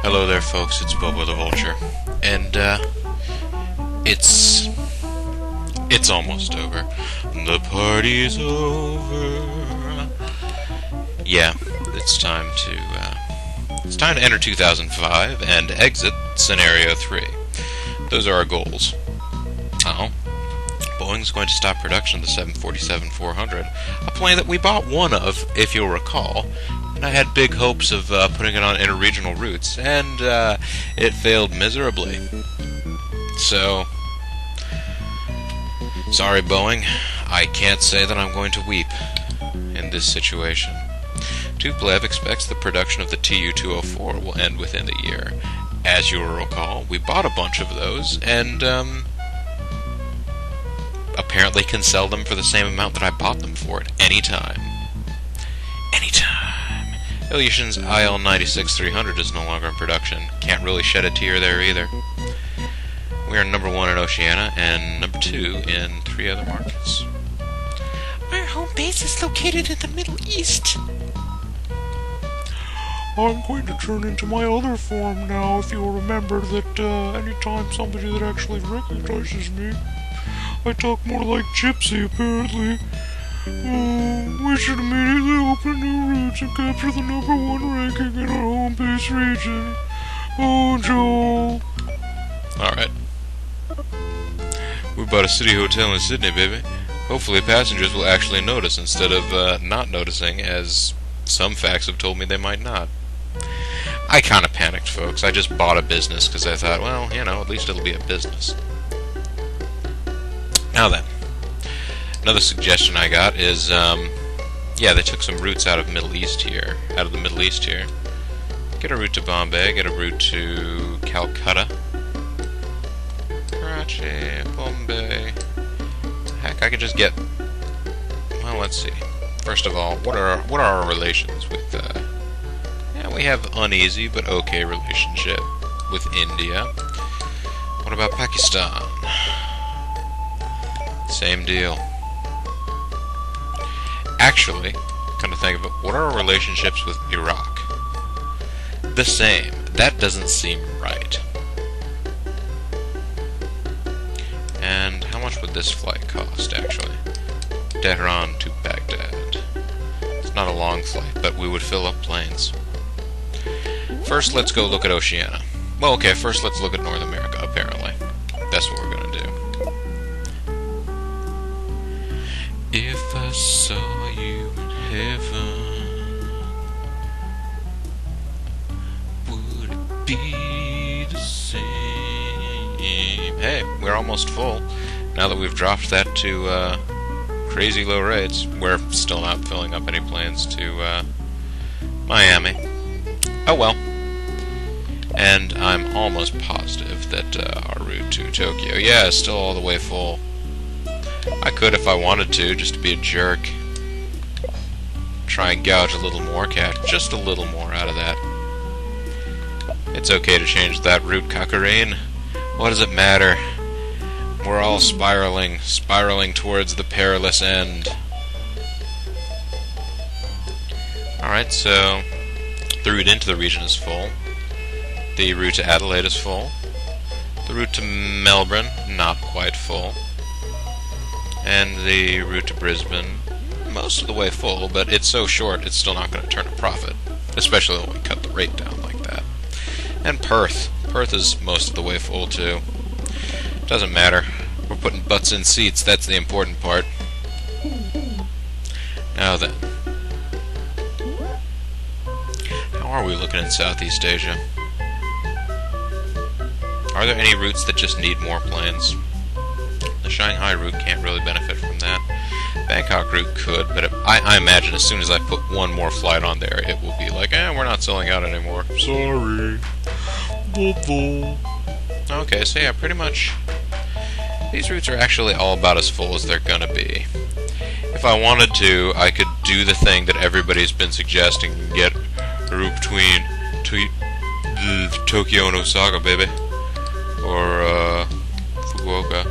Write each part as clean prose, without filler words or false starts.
Hello there, folks. It's Bobo the Vulture, and it's almost over. The party's over. Yeah, it's time to enter 2005 and exit Scenario 3. Those are our goals. Boeing's going to stop production of the 747-400, a plane that we bought one of, if you'll recall. I had big hopes of putting it on interregional routes, and it failed miserably. So, sorry Boeing, I can't say that I'm going to weep in this situation. Tupolev expects the production of the Tu-204 will end within the year. As you will recall, we bought a bunch of those, and apparently can sell them for the same amount that I bought them for at any time. Ilyushin's IL-96-300 is no longer in production. Can't really shed a tear there either. We are number 1 in Oceania and number 2 in 3 other markets. Our home base is located in the Middle East. I'm going to turn into my other form now, if you'll remember that anytime somebody that actually recognizes me, I talk more like Gypsy, apparently. We should immediately open new routes and capture the number 1 ranking in our home base region. Oh, Joel. Alright. We bought a city hotel in Sydney, baby. Hopefully passengers will actually notice instead of not noticing, as some facts have told me they might not. I kind of panicked, folks. I just bought a business because I thought, well, at least it'll be a business. Now then. Another suggestion I got is, they took some routes out of the Middle East here. Get a route to Bombay, get a route to Calcutta. Karachi, Bombay. Heck, I could just get, well, let's see. First of all, what are our relations with, we have uneasy but okay relationship with India. What about Pakistan? Same deal. Actually, come to think of it, what are our relationships with Iraq? The same. That doesn't seem right. And how much would this flight cost, actually? Tehran to Baghdad. It's not a long flight, but we would fill up planes. First, let's go look at Oceania. Well, okay, first let's look at North America, apparently. That's what we're gonna do. If I saw you in heaven, would it be the same? Hey, we're almost full. Now that we've dropped that to crazy low rates, we're still not filling up any planes to Miami. Oh well. And I'm almost positive that our route to Tokyo, is still all the way full. I could, if I wanted to, just to be a jerk, try and gouge a little more cash, just a little more out of that. It's okay to change that route, Cockerine. What does it matter? We're all spiraling towards the perilous end. Alright, so the route into the region is full. The route to Adelaide is full. The route to Melbourne, not quite full. And the route to Brisbane, most of the way full, but it's so short it's still not going to turn a profit, especially when we cut the rate down like that. And Perth is most of the way full too. Doesn't matter, we're putting butts in seats, that's the important part. Now then, how are we looking in Southeast Asia? Are there any routes that just need more planes? The Shanghai route can't really benefit from that. Bangkok route could, but I imagine as soon as I put one more flight on there, it will be like, we're not selling out anymore. Sorry. Okay, so yeah, pretty much, these routes are actually all about as full as they're gonna be. If I wanted to, I could do the thing that everybody's been suggesting, and get a route between Tokyo and Osaka, baby. Or, Fukuoka.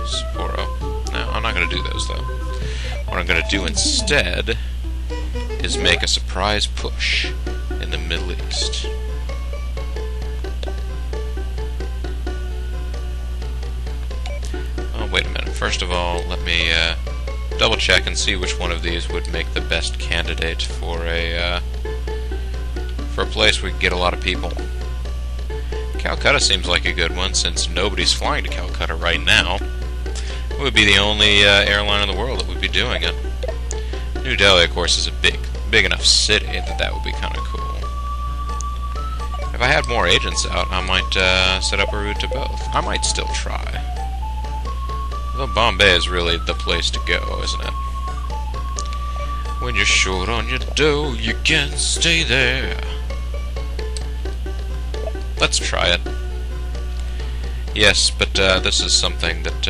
Sapporo. No, I'm not going to do those, though. What I'm going to do instead is make a surprise push in the Middle East. Oh, wait a minute. First of all, let me double check and see which one of these would make the best candidate for a place where we can get a lot of people. Calcutta seems like a good one, since nobody's flying to Calcutta right now. It would be the only airline in the world that would be doing it. New Delhi, of course, is a big enough city that would be kind of cool. If I had more agents out, I might set up a route to both. I might still try. Though Bombay is really the place to go, isn't it? When you're short on your dough, you can't stay there. Let's try it. Yes, but this is something that.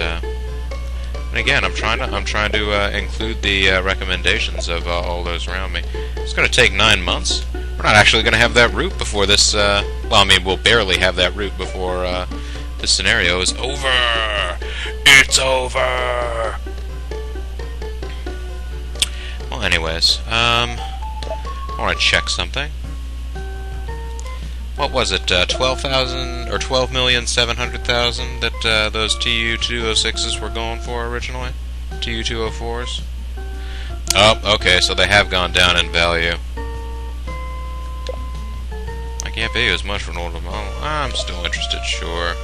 And again, I'm trying to include the recommendations of all those around me. It's going to take 9 months. We're not actually going to have that route before this. Well, I mean, we'll barely have that route before this scenario is over. It's over. Well, anyways, I want to check something. What was it, 12,000 or 12,700,000 that those TU-206s were going for originally? TU-204s? Oh, okay, so they have gone down in value. I can't pay you as much for an older model. I'm still interested, sure.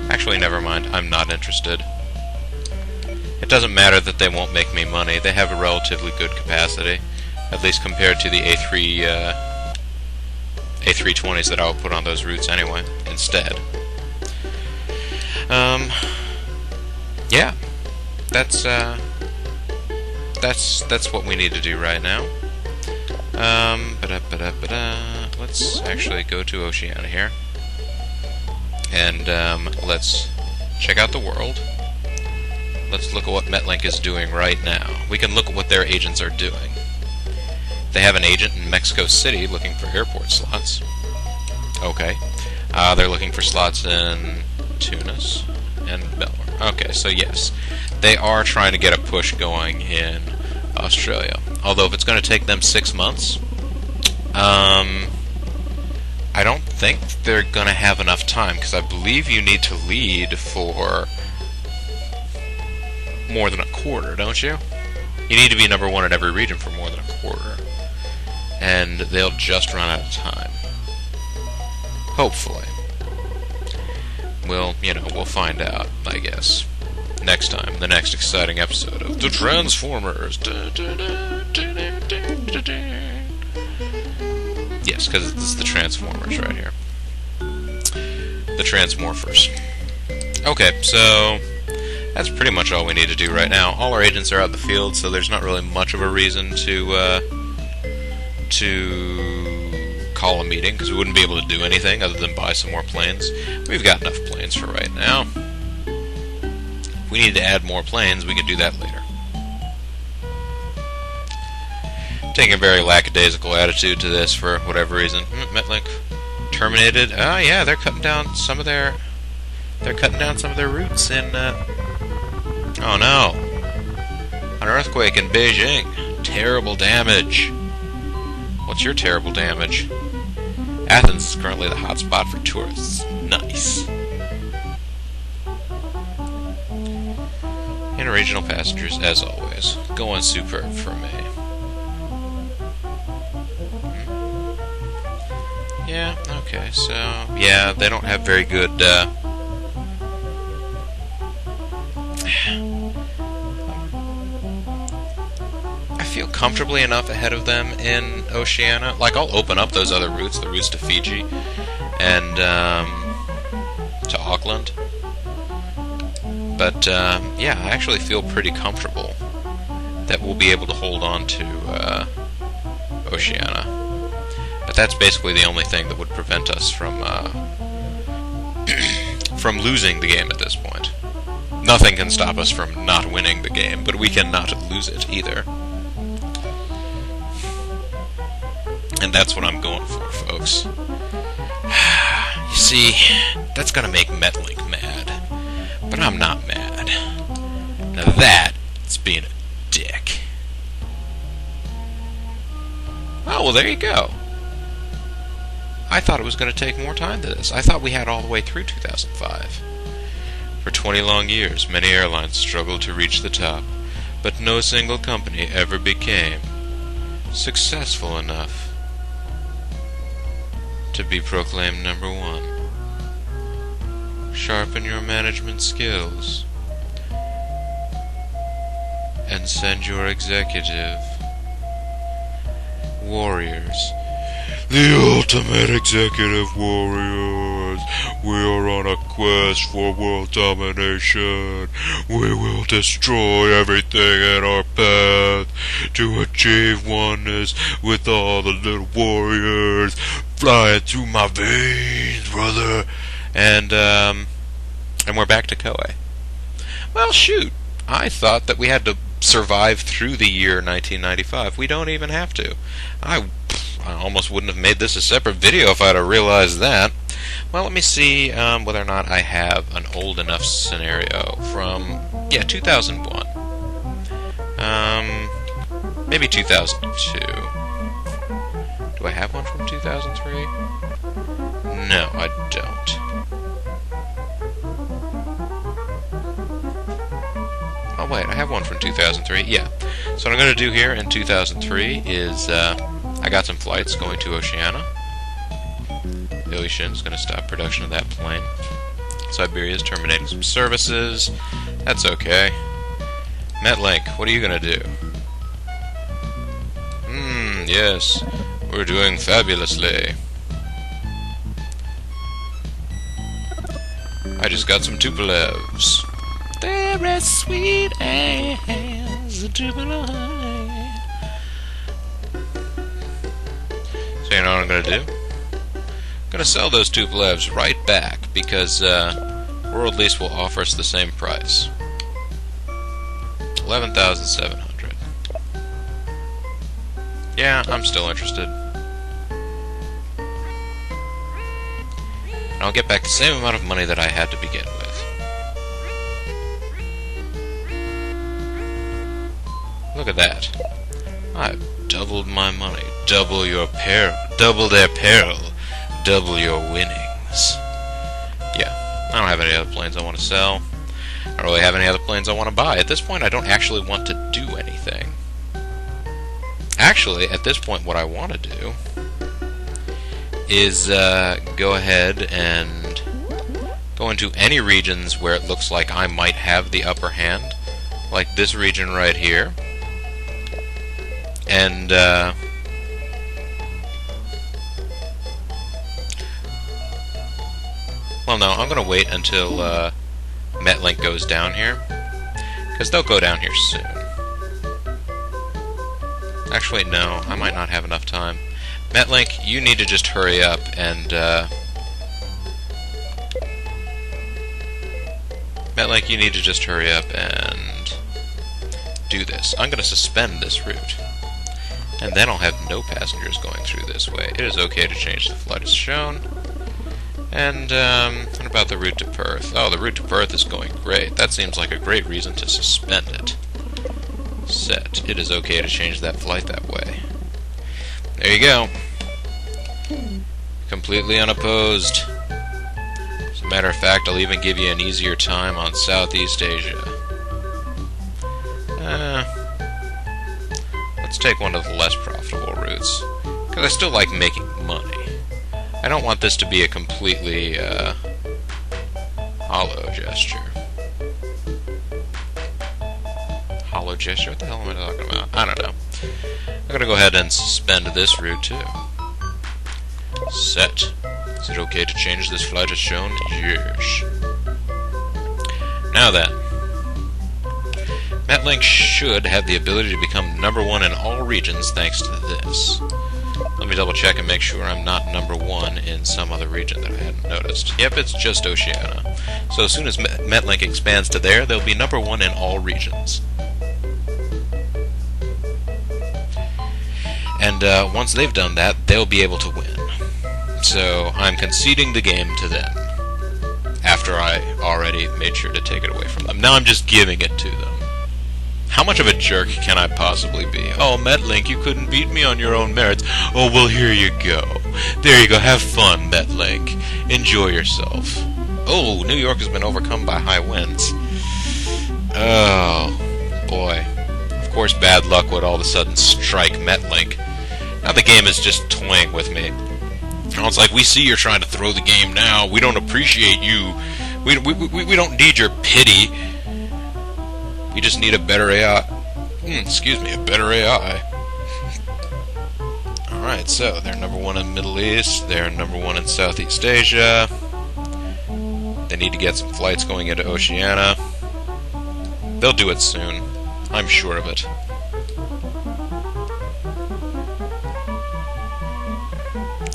Actually, never mind, I'm not interested. It doesn't matter that they won't make me money. They have a relatively good capacity, at least compared to the A320s that I'll put on those routes anyway, instead. Yeah, that's what we need to do right now. Let's actually go to Oceania here, and let's check out the world. Let's look at what Metlink is doing right now. We can look at what their agents are doing. They have an agent in Mexico City looking for airport slots. Okay. They're looking for slots in Tunis and Melbourne. Okay, so yes. They are trying to get a push going in Australia. Although if it's going to take them 6 months, I don't think they're going to have enough time, because I believe you need to lead for more than a quarter, don't you? You need to be number one in every region for more than a quarter. And they'll just run out of time. Hopefully. We'll find out, I guess. Next time, the next exciting episode of The Transformers. Yes, because it's the Transformers right here. The Transmorphers. Okay, so that's pretty much all we need to do right now. All our agents are out in the field, so there's not really much of a reason to call a meeting, because we wouldn't be able to do anything other than buy some more planes. We've got enough planes for right now. If we need to add more planes, we can do that later. Taking a very lackadaisical attitude to this for whatever reason. Metlink terminated. Oh yeah, they're cutting down some of their routes in oh no. An earthquake in Beijing. Terrible damage. What's your terrible damage? Athens is currently the hotspot for tourists. Nice. Interregional passengers, as always, going superb for me. Yeah, okay, so yeah, they don't have very good I feel comfortably enough ahead of them in Oceania. Like, I'll open up those other routes, the routes to Fiji and to Auckland. But yeah, I actually feel pretty comfortable that we'll be able to hold on to Oceania. But that's basically the only thing that would prevent us from from losing the game at this point. Nothing can stop us from not winning the game, but we cannot lose it either. And that's what I'm going for, folks. You see, that's gonna make Metlink mad. But I'm not mad. Now that's being a dick. Oh, well, there you go. I thought it was going to take more time than this. I thought we had all the way through 2005. For 20 long years, many airlines struggled to reach the top, but no single company ever became successful enough to be proclaimed #1. Sharpen your management skills and send your executive warriors. The ultimate executive warriors. We are on a quest for world domination. We will destroy everything in our path to achieve oneness with all the little warriors flying through my veins, brother. And we're back to Koei. Well, shoot. I thought that we had to survive through the year 1995. We don't even have to. I almost wouldn't have made this a separate video if I'd have realized that. Well, let me see whether or not I have an old enough scenario from, 2001. Maybe 2002. Do I have one from 2003? No, I don't. Oh, wait, I have one from 2003. Yeah. So what I'm going to do here in 2003 is, I got some flights going to Oceania. Ocean's going to stop production of that plane. Siberia's terminating some services. That's okay. Metlink, what are you going to do? Yes. We're doing fabulously. I just got some Tupolevs. They're as sweet as a Tupelo honey. So you know what I'm going to do? I'm going to sell those Tupolevs right back because World Lease will offer us the same price. 11,700. Yeah, I'm still interested. And I'll get back the same amount of money that I had to begin with. Look at that. I've doubled my money. Double your peril. Double their peril. Double your winnings. Yeah, I don't have any other planes I want to sell. I don't really have any other planes I want to buy. At this point, I don't actually want to do anything. Actually, at this point, what I want to do is go ahead and go into any regions where it looks like I might have the upper hand, like this region right here. And well, no, I'm going to wait until Metlink goes down here, because they'll go down here soon. Actually, no, I might not have enough time. Metlink, you need to just hurry up and Metlink, you need to just hurry up and do this. I'm going to suspend this route, and then I'll have no passengers going through this way. It is okay to change the flight as shown. And what about the route to Perth? Oh, the route to Perth is going great. That seems like a great reason to suspend it. Set. It is okay to change that flight that way. There you go. Completely unopposed. As a matter of fact, I'll even give you an easier time on Southeast Asia. Let's take one of the less profitable routes, because I still like making money. I don't want this to be a completely hollow gesture. Hollow gesture? What the hell am I talking about? I don't know. I'm going to go ahead and suspend this route too. Set. Is it okay to change this flight as shown? Yes. Now then, Metlink should have the ability to become #1 in all regions thanks to this. Let me double check and make sure I'm not #1 in some other region that I hadn't noticed. Yep, it's just Oceania. So as soon as Metlink expands to there, they'll be #1 in all regions. And once they've done that, they'll be able to win. So I'm conceding the game to them, after I already made sure to take it away from them. Now I'm just giving it to them. How much of a jerk can I possibly be? Oh, Metlink, you couldn't beat me on your own merits. Oh, well, here you go. There you go. Have fun, Metlink. Enjoy yourself. Oh, New York has been overcome by high winds. Oh, boy. Of course, bad luck would all of a sudden strike Metlink. Now the game is just toying with me. Now it's like, we see you're trying to throw the game now. We don't appreciate you. We don't need your pity. We just need a better AI. A better AI. Alright, so they're number 1 in the Middle East. They're number 1 in Southeast Asia. They need to get some flights going into Oceania. They'll do it soon. I'm sure of it.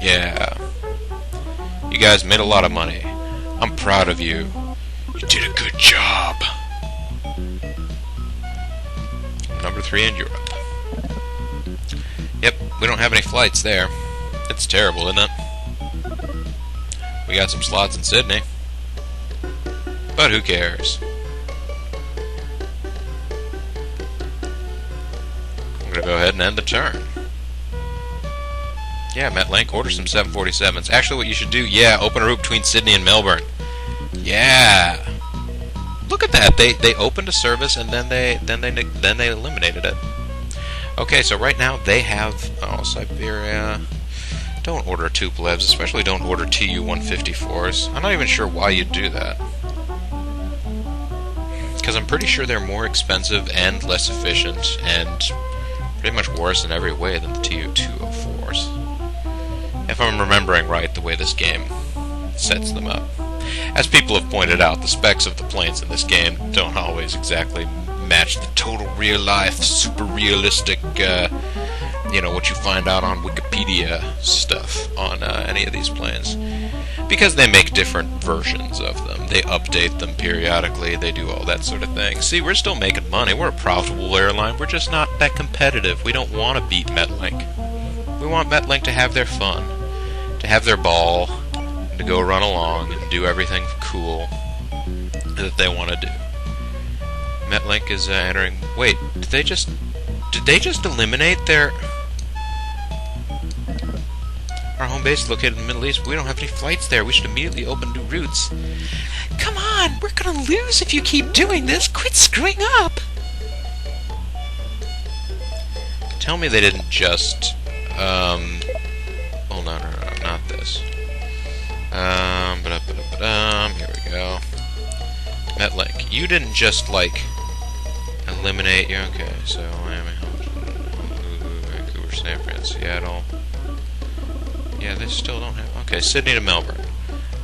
Yeah. You guys made a lot of money. I'm proud of you. You did a good job. Number 3 in Europe. Yep, we don't have any flights there. It's terrible, isn't it? We got some slots in Sydney. But who cares? I'm gonna go ahead and end the turn. Yeah, Metlink, order some 747s. Actually, what you should do, open a route between Sydney and Melbourne. Yeah. Look at that. They opened a service and then they eliminated it. Okay, so right now they have Siberia. Don't order Tupolevs, especially don't order Tu-154s. I'm not even sure why you'd do that. Because I'm pretty sure they're more expensive and less efficient and pretty much worse in every way than the Tu-204s. If I'm remembering right, the way this game sets them up. As people have pointed out, the specs of the planes in this game don't always exactly match the total real-life, super realistic, what you find out on Wikipedia stuff on any of these planes. Because they make different versions of them. They update them periodically, they do all that sort of thing. See, we're still making money, we're a profitable airline, we're just not that competitive. We don't want to beat Metlink. We want Metlink to have their fun, to have their ball, to go run along and do everything cool that they want to do. Metlink is entering... Wait, did they just eliminate their... Our home base is located in the Middle East, but we don't have any flights there. We should immediately open new routes. Come on, we're gonna lose if you keep doing this. Quit screwing up! Tell me they didn't just... Oh, no, not this. Here we go. Metlink, you didn't just, eliminate your... Okay, so Miami, Vancouver, San Fran, Seattle. Yeah, they still don't have... Okay, Sydney to Melbourne.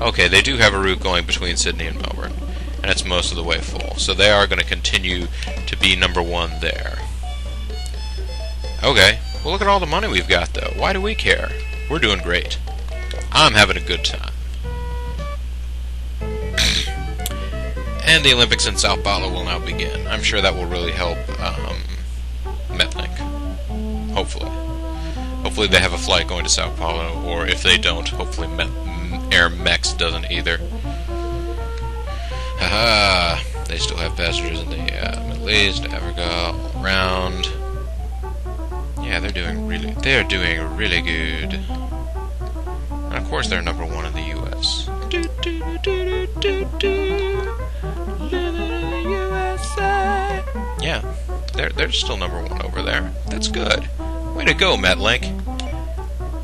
Okay, they do have a route going between Sydney and Melbourne, and it's most of the way full. So they are going to continue to be number 1 there. Okay, well, look at all the money we've got, though. Why do we care? We're doing great. I'm having a good time. And the Olympics in Sao Paulo will now begin. I'm sure that will really help Metlink. Hopefully. Hopefully they have a flight going to Sao Paulo, or if they don't, hopefully Air Mex doesn't either. Haha, they still have passengers in the Middle East, Africa, all around. Yeah, they're doing really good. And of course they're number 1 in the US. Yeah, they're still number 1 over there. That's good. Way to go, Metlink.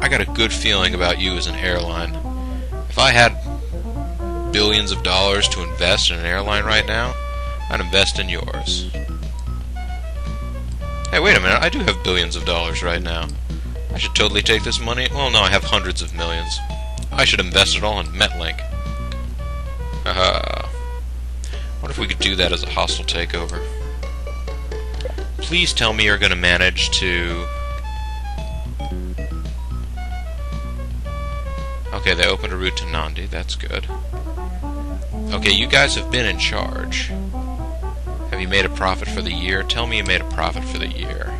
I got a good feeling about you as an airline. If I had billions of dollars to invest in an airline right now, I'd invest in yours. Hey, wait a minute, I do have billions of dollars right now. I should totally take this money. Well, no, I have hundreds of millions. I should invest it all in Metlink. Haha. What if we could do that as a hostile takeover? Please tell me you're going to manage to... Okay, they opened a route to Nandi. That's good. Okay, you guys have been in charge. Have you made a profit for the year? Tell me you made a profit for the year.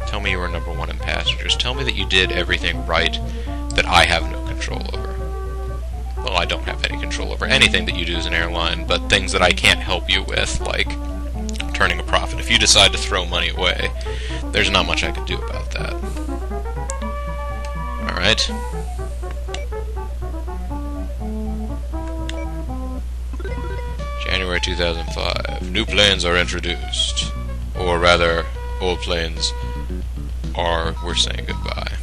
Tell me you were number 1 in passengers. Tell me that you did everything right that I have no control over. Well, I don't have any control over anything that you do as an airline, but things that I can't help you with, like turning a profit. If you decide to throw money away, there's not much I could do about that. Alright. January 2005. New planes are introduced. Or rather, old planes we're saying goodbye.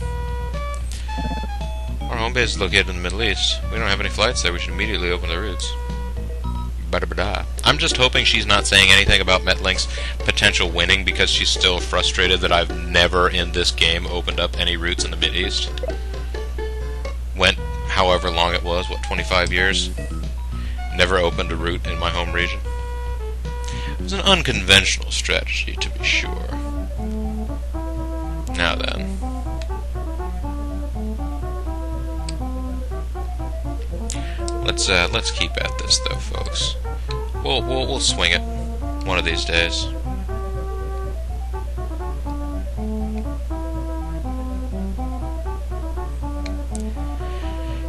Our home base is located in the Middle East. We don't have any flights there. We should immediately open the routes. Ba-da-ba-da. I'm just hoping she's not saying anything about Metlink's potential winning because she's still frustrated that I've never in this game opened up any routes in the Mideast. Went however long it was, what, 25 years? Never opened a route in my home region. It was an unconventional strategy, to be sure. Now then. Let's keep at this though, folks. We'll swing it one of these days.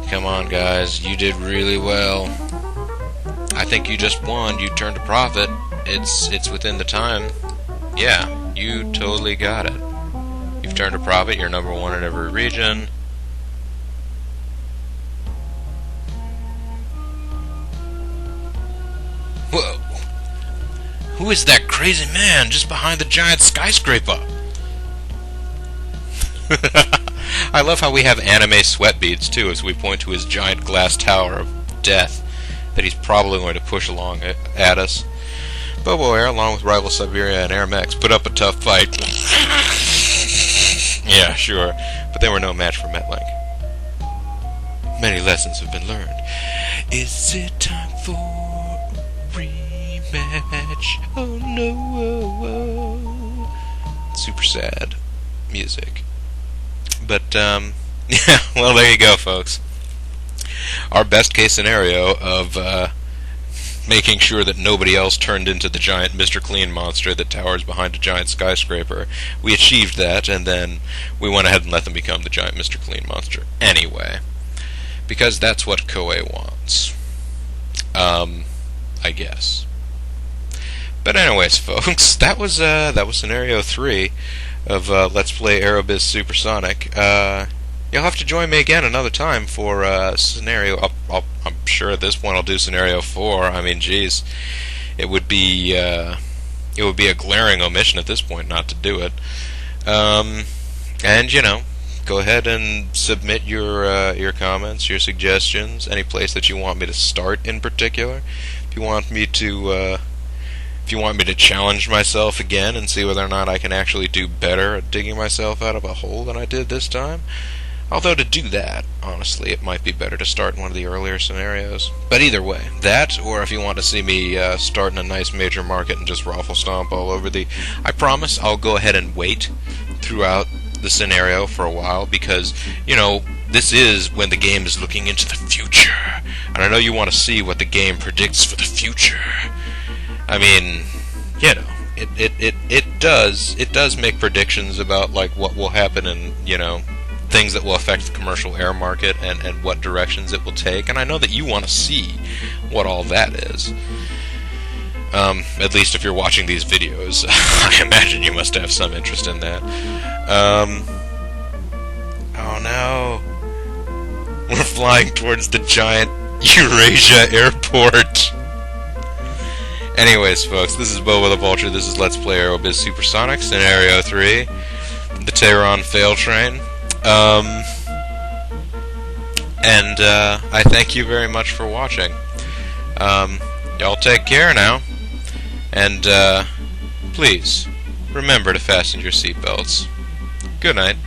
Come on, guys, you did really well. I think you just won. You turned a profit. It's within the time. Yeah, you totally got it. You've turned a profit. You're number one in every region. Whoa! Who is that crazy man just behind the giant skyscraper? I love how we have anime sweat beads too as we point to his giant glass tower of death that he's probably going to push along at us. Bobo Air, along with rival Siberia and Air Mex, put up a tough fight. Yeah, sure, but they were no match for Metlink. Many lessons have been learned. Is it time for a rematch? Oh no. Super sad music. But, yeah, well, there you go, folks. Our best case scenario of making sure that nobody else turned into the giant Mr. Clean monster that towers behind a giant skyscraper. We achieved that, and then we went ahead and let them become the giant Mr. Clean monster anyway. Because that's what Koei wants. I guess. But anyways, folks, that was scenario 3 of Let's Play Aerobiz Supersonic. You'll have to join me again another time for scenario. I'm sure at this point I'll do scenario 4. I mean, geez, it would be a glaring omission at this point not to do it. And you know, go ahead and submit your comments, your suggestions, any place that you want me to start in particular. If you want me to challenge myself again and see whether or not I can actually do better at digging myself out of a hole than I did this time. Although to do that, honestly, it might be better to start in one of the earlier scenarios. But either way, that, or if you want to see me start in a nice major market and just raffle stomp all over I promise I'll go ahead and wait throughout the scenario for a while, because, you know, this is when the game is looking into the future. And I know you want to see what the game predicts for the future. I mean, you know, it does make predictions about, like, what will happen and, you know, things that will affect the commercial air market and what directions it will take, and I know that you want to see what all that is. At least if you're watching these videos, I imagine you must have some interest in that. Oh no. We're flying towards the giant Eurasia airport. Anyways, folks, this is Bobo the Vulture, this is Let's Play Aerobiz Supersonic, Scenario 3, the Tehran Fail Train. I thank you very much for watching. Y'all take care now. And, please, remember to fasten your seatbelts. Good night.